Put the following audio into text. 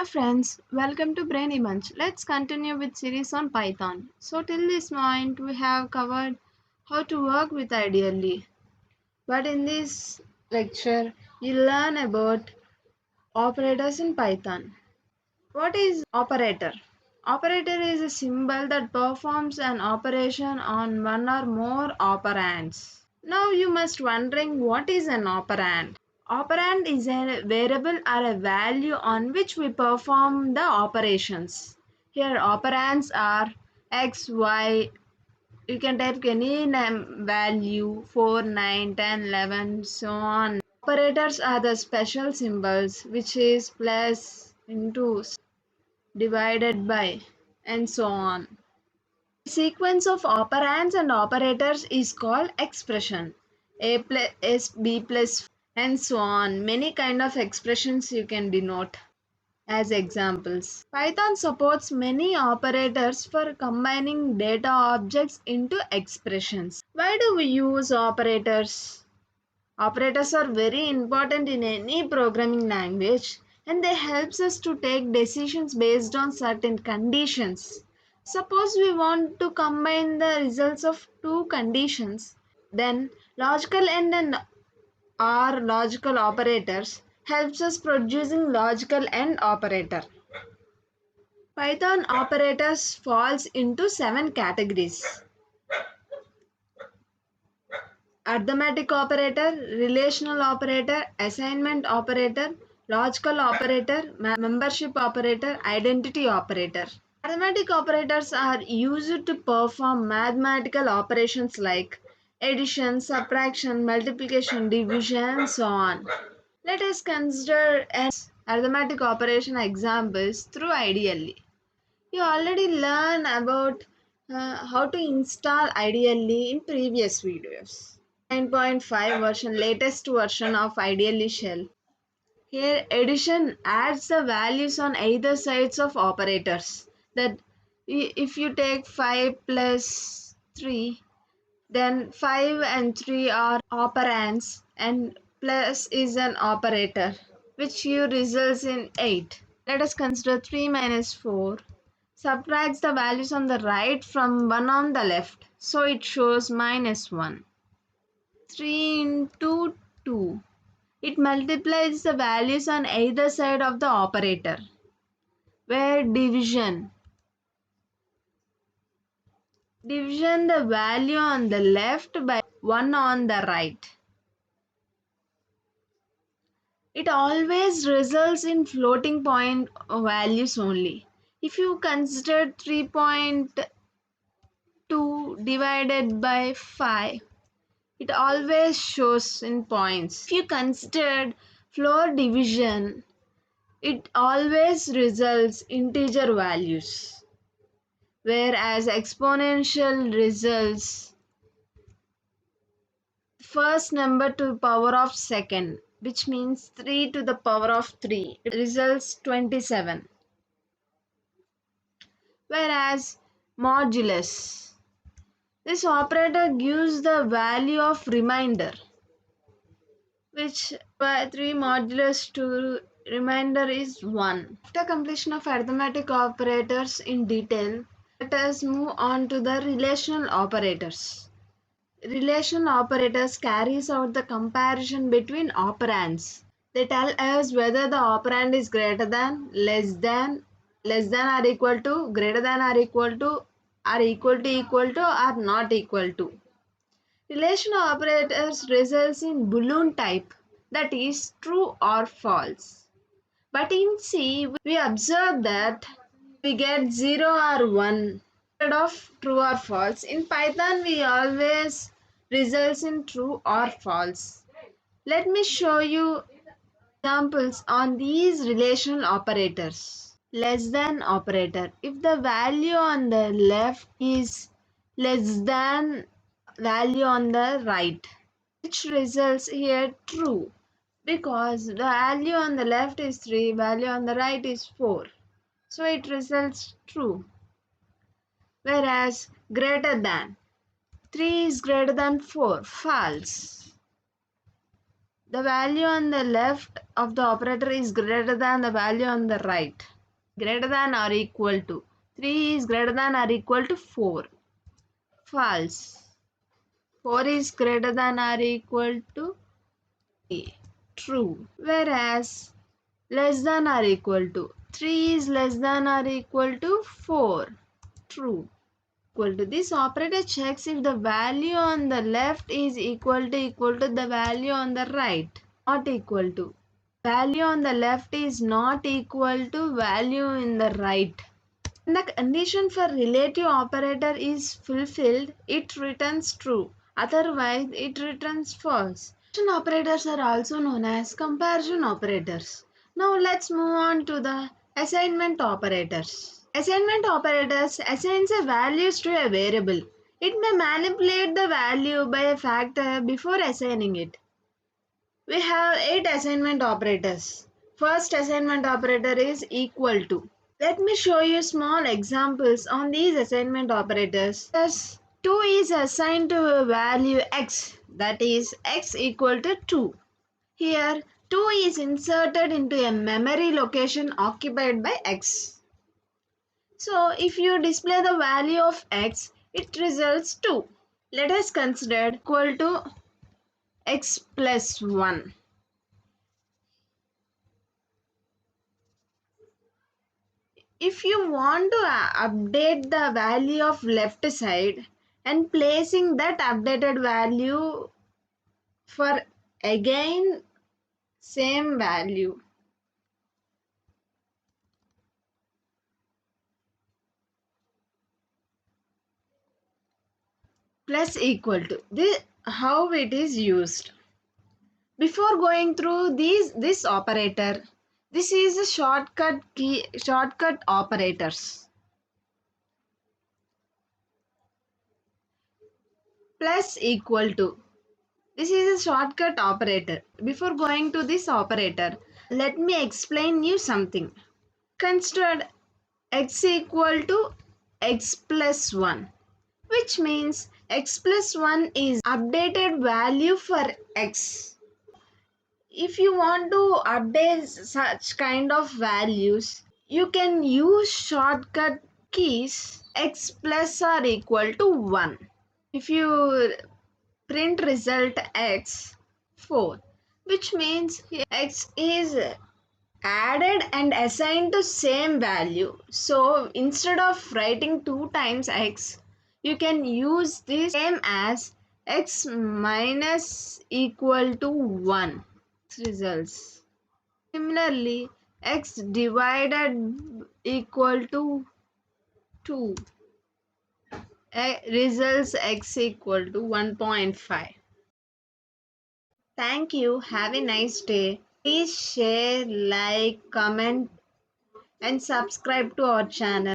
Hello friends, welcome to Brainy Munch. Let's continue with series on Python. So till this point we have covered how to work with Ideally. But in this lecture you learn about operators in Python. What is operator? Operator is a symbol that performs an operation on one or more operands. Now you must wondering what is an operand? Operand is a variable or a value on which we perform the operations. Here operands are x, y, you can type any value 4, 9, 10, 11, so on. Operators are the special symbols which is plus, into, divided by and so on. The sequence of operands and operators is called expression. A plus S, B plus and so on. Many kind of expressions you can denote as examples. Python supports many operators for combining data objects into expressions. Why do we use operators? Operators are very important in any programming language and they helps us to take decisions based on certain conditions. Suppose we want to combine the results of two conditions, then logical and or logical operators helps us producing logical and operator. Python operators falls into 7 categories: arithmetic operator, relational operator, assignment operator, logical operator, membership operator, identity operator. Arithmetic operators are used to perform mathematical operations like addition, subtraction, multiplication, division, and so on. Let us consider an arithmetic operation examples through Ideally. You already learned about how to install Ideally in previous videos. 9.5 version, latest version of Ideally shell. Here addition adds the values on either sides of operators. That if you take 5 plus 3, then 5 and 3 are operands and plus is an operator which you results in 8. Let us consider 3 minus 4 subtracts the values on the right from 1 on the left, so it shows minus 1. 3 into 2, it multiplies the values on either side of the operator, where division the value on the left by 1 on the right. It always results in floating point values only. If you consider 3.2 divided by 5, it always shows in points. If you considered floor division, it always results integer values, whereas exponential results first number to the power of second, which means 3 to the power of 3. It results 27. Whereas modulus, this operator gives the value of remainder, which by 3 modulus 2 remainder is 1. After completion of arithmetic operators in detail, let us move on to the relational operators. Relational operators carries out the comparison between operands. They tell us whether the operand is greater than, less than or equal to, greater than or equal to, or equal to or not equal to. Relational operators results in Boolean type, that is true or false. But in C, we observe that we get 0 or 1 instead of true or false. In Python, we always results in true or false. Let me show you examples on these relational operators. Less than operator. If the value on the left is less than value on the right, which results here true, because the value on the left is 3, value on the right is 4, so it results true. Whereas greater than, 3 is greater than 4, false. the value on the left of the operator is greater than the value on the right. Greater than or equal to. 3 is greater than or equal to 4. False. 4 is greater than or equal to 3. True. Whereas less than or equal to. 3 is less than or equal to 4. True. Equal to. This operator checks if the value on the left is equal to the value on the right. Not equal to. Value on the left is not equal to value in the right. When the condition for relative operator is fulfilled, it returns true. Otherwise, it returns false. Comparison operators are also known as comparison operators. Now let's move on to the assignment operators. Assignment operators assigns a values to a variable. It may manipulate the value by a factor before assigning it. We have 8 assignment operators. First assignment operator is equal to. Let me show you small examples on these assignment operators. Thus, 2 is assigned to a value x, that is x equal to 2. Here, 2 is inserted into a memory location occupied by x. So, if you display the value of x, it results 2. Let us consider equal to x plus 1. If you want to update the value of left side and placing that updated value for again same value, plus equal to, this how it is used. Before going through this operator, this is a shortcut operators. Plus equal to, this is a shortcut operator. Before going to this operator, let me explain you something. Consider x equal to x plus 1, which means x plus 1 is updated value for x. If you want to update such kind of values, you can use shortcut keys x plus or equal to 1. If you print result x 4, which means x is added and assigned to same value. So instead of writing 2 times x, you can use this same as x minus equal to 1 results. Similarly, x divided equal to 2 results x equal to 1.5. Thank you. Have a nice day. Please share, like, comment and subscribe to our channel.